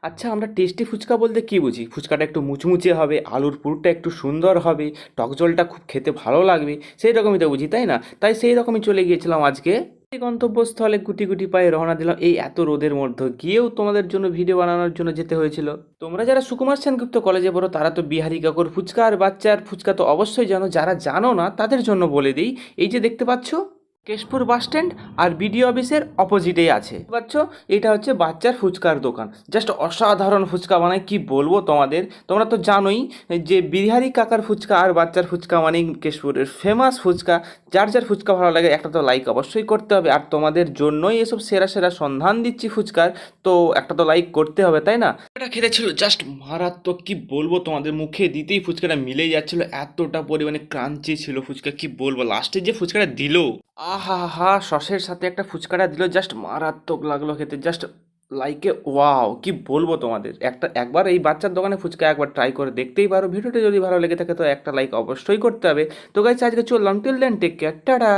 আচ্ছা, আমরা টেস্টি ফুচকা বলতে কী বুঝি? ফুচকাটা একটু মুচমুচে হবে, আলুর পুরটা একটু সুন্দর হবে, টক জলটা খুব খেতে ভালো লাগবে, সেই রকমই তো বুঝি, তাই না? তাই সেই রকমই চলে গিয়েছিলাম আজকে এই গন্তব্যস্থলে, গুটি গুটি পায়ে রওনা দিলাম এই এত রোদের মধ্যে গিয়েও তোমাদের জন্য ভিডিও বানানোর জন্য যেতে হয়েছিল। তোমরা যারা সুকুমার সেনগুপ্ত কলেজে পড়ো তারা তো বিহারি কাকুর ফুচকা আর বাচ্চার ফুচকা তো অবশ্যই জানো, যারা জানো না তাদের জন্য বলে দিই। এই যে দেখতে পাচ্ছ, কেশপুর বাস স্ট্যান্ড আর বিডিও অফিসের অপোজিটেই আছে, বুঝতে পারছো? এটা হচ্ছে বাচ্চার ফুচকার দোকান। জাস্ট অসাধারণ ফুচকা বানায়, কি বলবো তোমাদের। তোমরা তো জানোই যে বিহারি কাকার ফুচকা আর বাচ্চার ফুচকা মানেই কেশপুরের ফেমাস ফুচকা। যার যার ফুচকা ভালো লাগে একটা তো লাইক অবশ্যই করতে হবে, আর তোমাদের জন্যই এসব সেরা সেরা সন্ধান দিচ্ছি ফুচকার, তো একটা তো লাইক করতে হবে, তাই না? এটা খেতে ছিল জাস্ট মারাত্মক, কি বলবো তোমাদের, মুখে দিতেই ফুচকাটা মিলেই যাচ্ছিল, এতটা পরিমাণে ক্রাঞ্চি ছিল ফুচকা, কি বলবো। লাস্টে যে ফুচকাটা দিল, আহা হা, সসের সাথে একটা ফুচকাটা দিল, জাস্ট মারাত্মক লাগলো খেতে, জাস্ট লাইকে ওয়াও, কি বলবো তোমাদের। একবার এই বাচ্চার দোকানে ফুচকা একবার ট্রাই করে দেখতেই পারো। ভিডিওটা যদি ভালো লেগে থাকে তো একটা লাইক অবশ্যই করতে হবে। তো গাইস, আজকে চললাম, till then take care, tata.